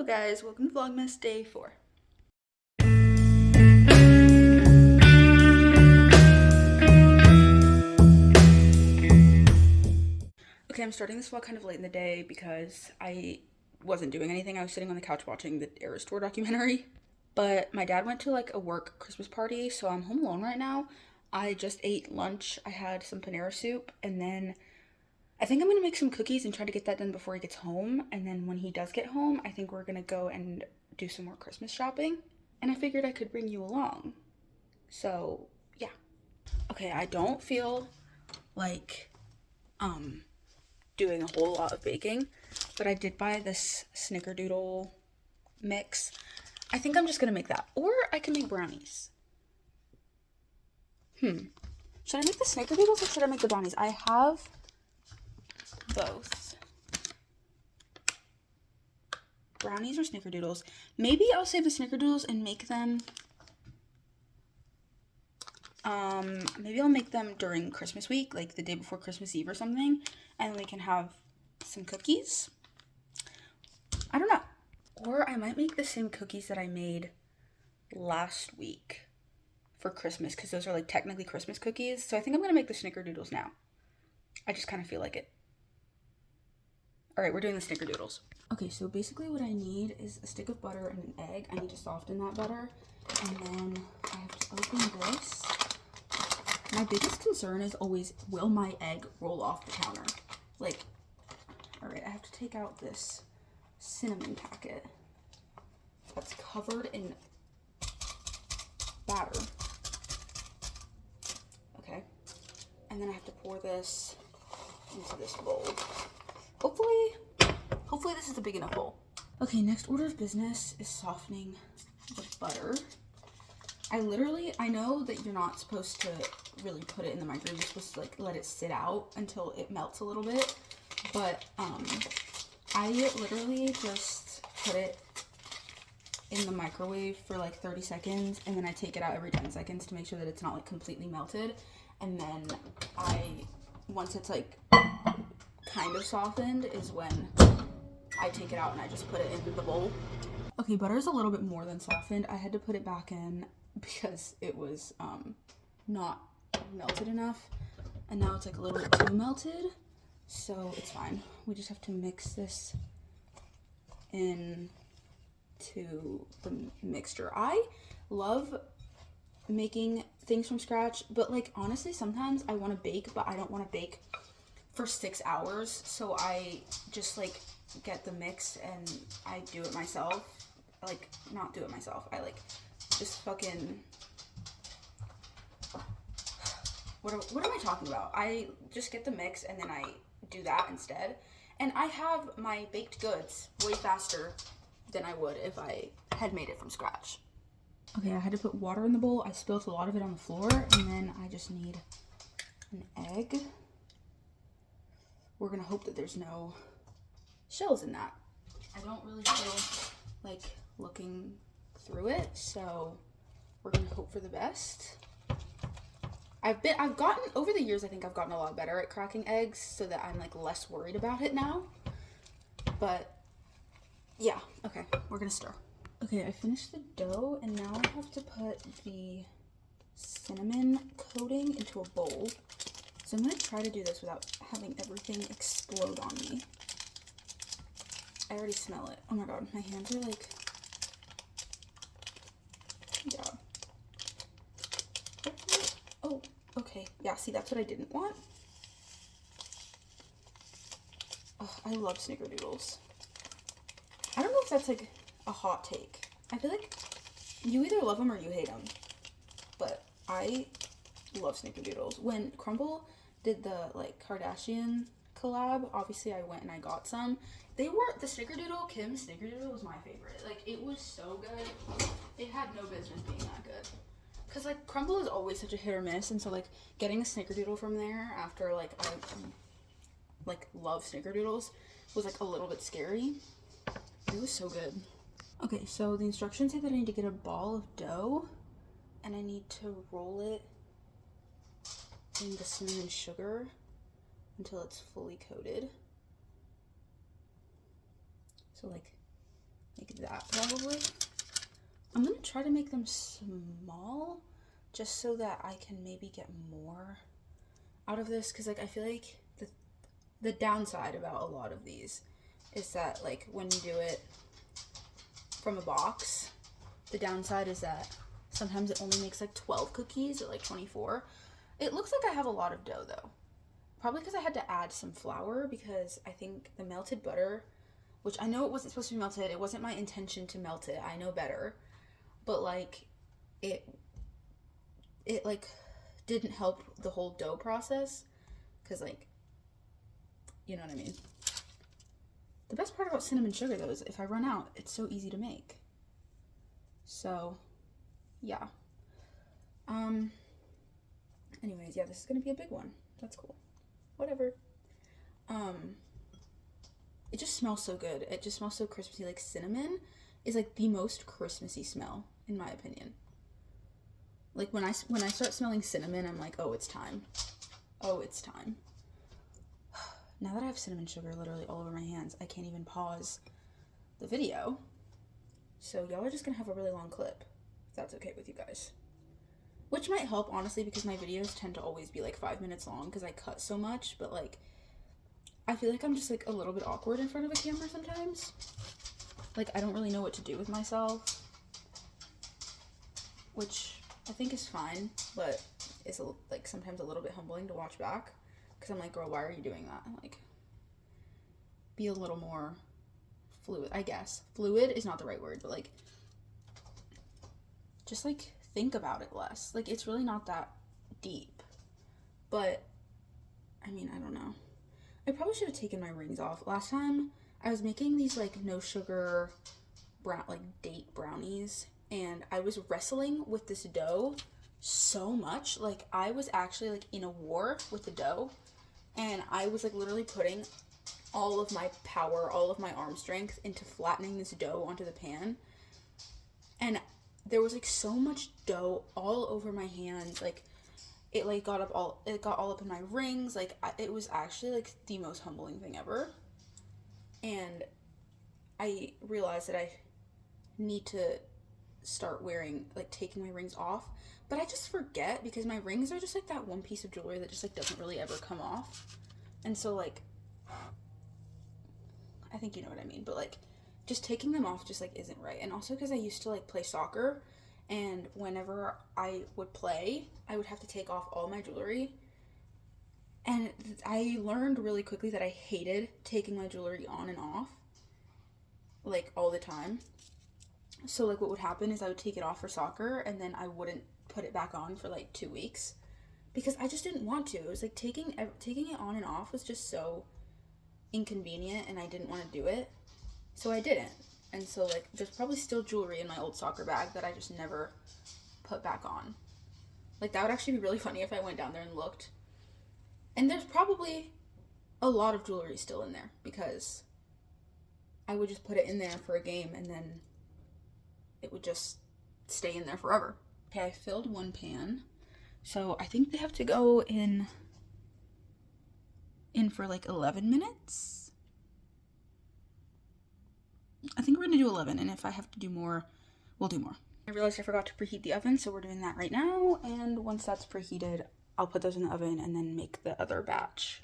Hello guys, welcome to Vlogmas Day 4. Okay, I'm starting this vlog kind of late in the day because I wasn't doing anything. I was sitting on the couch watching the Eras Tour documentary. But my dad went to like a work Christmas party, so I'm home alone right now. I just ate lunch. I had some Panera soup, and then I think I'm gonna make some cookies and try to get that done before he gets home. And then when he does get home, I think we're gonna go and do some more Christmas shopping. And I figured I could bring you along. So, yeah. Okay, I don't feel like doing a whole lot of baking, but I did buy this snickerdoodle mix. I think I'm just gonna make that, or I can make brownies. Should I make the snickerdoodles or should I make the brownies? I have both. Brownies or snickerdoodles. Maybe I'll save the snickerdoodles and make them maybe I'll make them during Christmas week, like the day before Christmas Eve or something, and we can have some cookies. I don't know. Or I might make the same cookies that I made last week for Christmas, because those are like technically Christmas cookies. So I think I'm gonna make the snickerdoodles now. I just kind of feel like it. All right, we're doing the snickerdoodles. Okay, so basically what I need is a stick of butter and an egg. I need to soften that butter, and then I have to open this. My biggest concern is always, will my egg roll off the counter? Like, all right, I have to take out this cinnamon packet that's covered in batter. Okay, and then I have to pour this into this bowl. Hopefully this is a big enough bowl. Okay, next order of business is softening the butter. I know that you're not supposed to really put it in the microwave. You're supposed to like let it sit out until it melts a little bit. But I literally just put it in the microwave for like 30 seconds, and then I take it out every 10 seconds to make sure that it's not like completely melted. And then once it's like kind of softened is when I take it out and I just put it into the bowl. Okay, butter is a little bit more than softened. I had to put it back in because it was not melted enough, and now it's like a little bit too melted, so it's fine. We just have to mix this into the mixture. I love making things from scratch, but like honestly sometimes I want to bake, but I don't want to bake for 6 hours, so I just like get the mix and I do it myself. Like, not do it myself, I like just fucking what am I talking about? I just get the mix and then I do that instead, and I have my baked goods way faster than I would if I had made it from scratch. Okay, I had to put water in the bowl. I spilled a lot of it on the floor, and then I just need an egg. We're gonna hope that there's no shells in that. I don't really feel like looking through it, so we're gonna hope for the best. I've gotten, over the years, I think I've gotten a lot better at cracking eggs so that I'm like less worried about it now. But yeah, okay, we're gonna stir. Okay, I finished the dough, and now I have to put the cinnamon coating into a bowl. So I'm gonna try to do this without having everything explode on me. I already smell it. Oh my god, my hands are like, yeah. Oh, okay. Yeah, see, that's what I didn't want. Oh, I love snickerdoodles. I don't know if that's like a hot take. I feel like you either love them or you hate them. But I love snickerdoodles. When Crumble did the like Kardashian collab, obviously I went and I got some. They were, the snickerdoodle, Kim's snickerdoodle was my favorite. Like, it was so good. It had no business being that good. Because like Crumble is always such a hit or miss, and so like getting a snickerdoodle from there after like I like love snickerdoodles was like a little bit scary. It was so good. Okay, so the instructions say that I need to get a ball of dough and I need to roll it in the cinnamon sugar until it's fully coated. So like Like that probably. I'm gonna try to make them small just so that I can maybe get more out of this, because like I feel like the downside about a lot of these is that like when you do it from a box, the downside is that sometimes it only makes like 12 cookies or like 24. It looks like I have a lot of dough though. Probably because I had to add some flour, because I think the melted butter, which I know it wasn't supposed to be melted, it wasn't my intention to melt it, I know better, but like it like didn't help the whole dough process, because like, you know what I mean. The best part about cinnamon sugar though is if I run out, it's so easy to make. So yeah. Anyways, yeah, this is gonna be a big one. That's cool. Whatever. It just smells so good. It just smells so Christmassy. Like cinnamon is like the most Christmassy smell in my opinion. Like when I start smelling cinnamon, I'm like, oh, it's time. Oh, it's time. Now that I have cinnamon sugar literally all over my hands, I can't even pause the video. So y'all are just gonna have a really long clip, if that's okay with you guys. Which might help, honestly, because my videos tend to always be like 5 minutes long because I cut so much, but like, I feel like I'm just like a little bit awkward in front of a camera sometimes. Like, I don't really know what to do with myself, which I think is fine, but it's like sometimes a little bit humbling to watch back, because I'm like, girl, why are you doing that? Like, be a little more fluid, I guess. Fluid is not the right word, but like, just like think about it less. Like, it's really not that deep, but I mean, I don't know. I probably should have taken my rings off. Last time I was making these like no sugar like date brownies, and I was wrestling with this dough so much. Like, I was actually like in a war with the dough, and I was like literally putting all of my power, all of my arm strength into flattening this dough onto the pan, and there was like so much dough all over my hands. Like, it like got all up in my rings. Like, it was actually like the most humbling thing ever. And I realized that I need to start taking my rings off, but I just forget, because my rings are just like that one piece of jewelry that just like doesn't really ever come off. And so like, I think you know what I mean, but like, just taking them off just like isn't right. And also because I used to like play soccer, and whenever I would play, I would have to take off all my jewelry, and I learned really quickly that I hated taking my jewelry on and off like all the time. So like what would happen is I would take it off for soccer, and then I wouldn't put it back on for like 2 weeks, because I just didn't want to. It was like taking it on and off was just so inconvenient, and I didn't want to do it. So I didn't. And so like, there's probably still jewelry in my old soccer bag that I just never put back on. Like, that would actually be really funny if I went down there and looked. And there's probably a lot of jewelry still in there, because I would just put it in there for a game, and then it would just stay in there forever. Okay, I filled one pan, so I think they have to go in for like 11 minutes. I think we're gonna do 11, and if I have to do more, we'll do more. I realized I forgot to preheat the oven, so we're doing that right now, and once that's preheated, I'll put those in the oven and then make the other batch.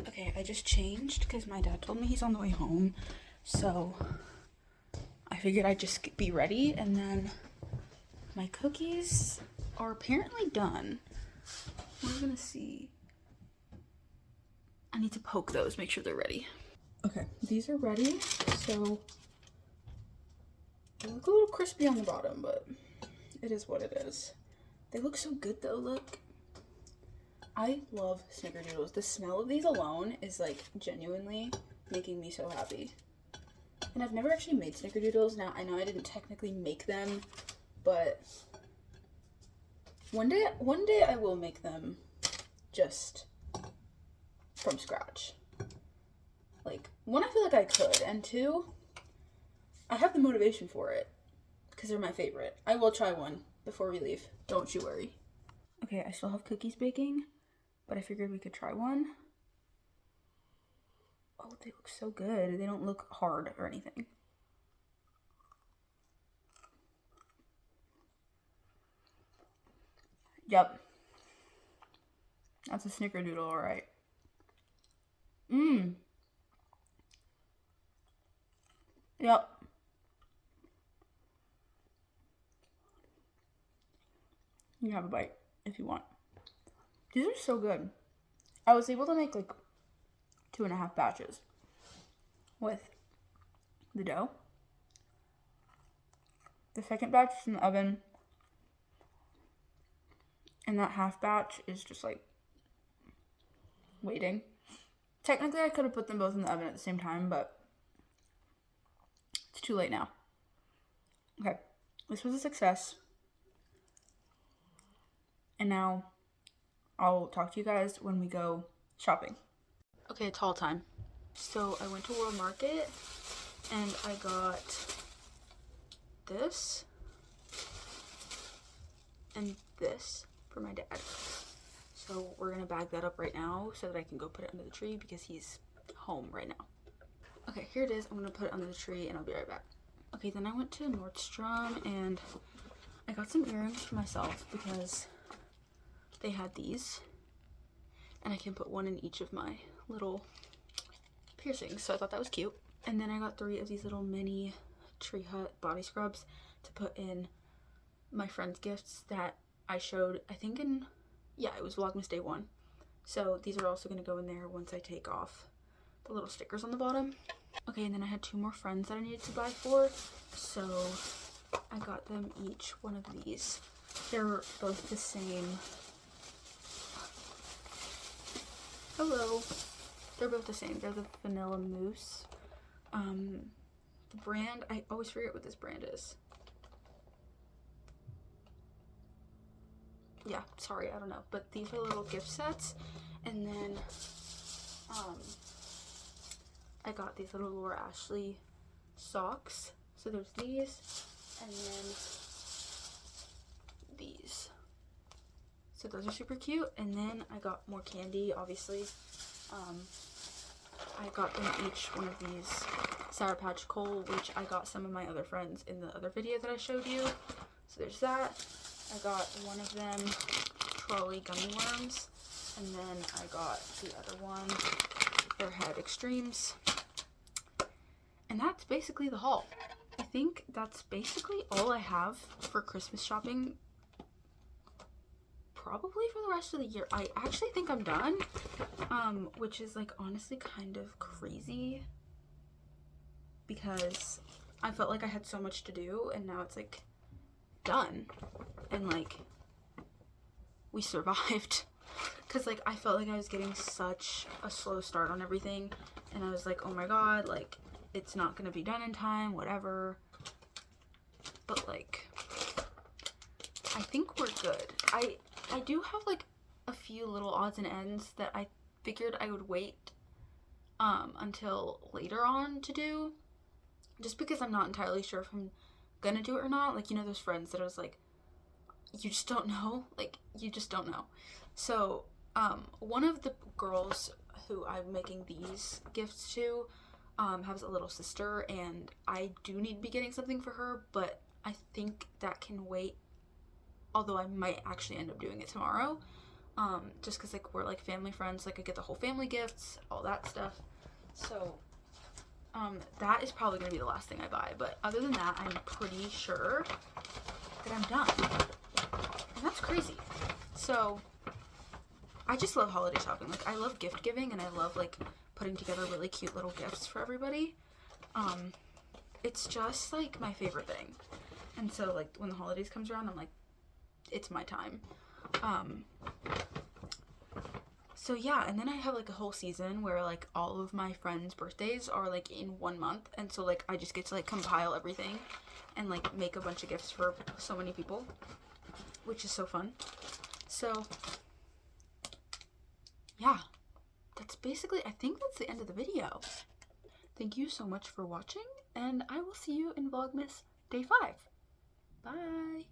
Okay, I just changed because my dad told me he's on the way home, so I figured I'd just be ready. And then my cookies are apparently done. We're gonna see. I need to poke those, make sure they're ready. Okay, these are ready. So they look a little crispy on the bottom, but it is what it is. They look so good though, look. I love snickerdoodles. The smell of these alone is like genuinely making me so happy. And I've never actually made snickerdoodles. Now, I know I didn't technically make them, but one day I will make them just from scratch. Like, one, I feel like I could, and two, I have the motivation for it because they're my favorite. I will try one before we leave. Don't you worry. Okay, I still have cookies baking. but I figured we could try one. Oh, they look so good. They don't look hard or anything. Yep. That's a snickerdoodle, alright. Mmm. Yep. You can have a bite if you want. These are so good. I was able to make like 2.5 batches with the dough. The second batch is in the oven. And that half batch is just like waiting. Technically, I could have put them both in the oven at the same time, but it's too late now. Okay, this was a success. And now I'll talk to you guys when we go shopping. Okay, it's haul time. So I went to World Market and I got this and this for my dad. So we're gonna bag that up right now so that I can go put it under the tree because he's home right now. Okay, here it is. I'm gonna put it under the tree and I'll be right back. Okay, then I went to Nordstrom and I got some earrings for myself because they had these and I can put one in each of my little piercings, so I thought that was cute. And then I got 3 of these little mini Tree Hut body scrubs to put in my friend's gifts that I showed, I think in, yeah, it was Vlogmas Day 1. So these are also going to go in there once I take off the little stickers on the bottom. Okay, and then I had 2 more friends that I needed to buy for, so I got them each one of these. They're both the same. Hello. They're both the same. They're the Vanilla Mousse. The brand, I always forget what this brand is. Yeah, sorry, I don't know. But these are little gift sets. And then I got these little Laura Ashley socks. So there's these and then these. So those are super cute. And then I got more candy, obviously. I got them each one of these Sour Patch Coal, which I got some of my other friends in the other video that I showed you. So there's that. I got one of them trolley gummy worms, and then I got the other one, Airhead Extremes. And that's basically the haul. I think that's basically all I have for Christmas shopping, probably for the rest of the year. I actually think I'm done, which is like honestly kind of crazy because I felt like I had so much to do and now it's like done and like we survived because like I felt like I was getting such a slow start on everything and I was like, oh my god, like it's not gonna be done in time, whatever. But like I think we're good. I do have like a few little odds and ends that I figured I would wait until later on to do, just because I'm not entirely sure if I'm gonna do it or not. Like, you know, those friends that I was like, you just don't know, like you just don't know. So one of the girls who I'm making these gifts to has a little sister, and I do need to be getting something for her, but I think that can wait, although I might actually end up doing it tomorrow, just because like we're like family friends, like I get the whole family gifts, all that stuff. So that is probably gonna be the last thing I buy, but other than that, I'm pretty sure that I'm done. And that's crazy. So I just love holiday shopping. Like I love gift giving and I love like putting together really cute little gifts for everybody. It's just like my favorite thing. And so like when the holidays comes around, I'm like, it's my time. So yeah, and then I have like a whole season where like all of my friends' birthdays are like in 1 month, and so like I just get to like compile everything and like make a bunch of gifts for so many people, which is so fun. So yeah, that's basically, I think that's the end of the video. Thank you so much for watching, and I will see you in Vlogmas Day 5. Bye!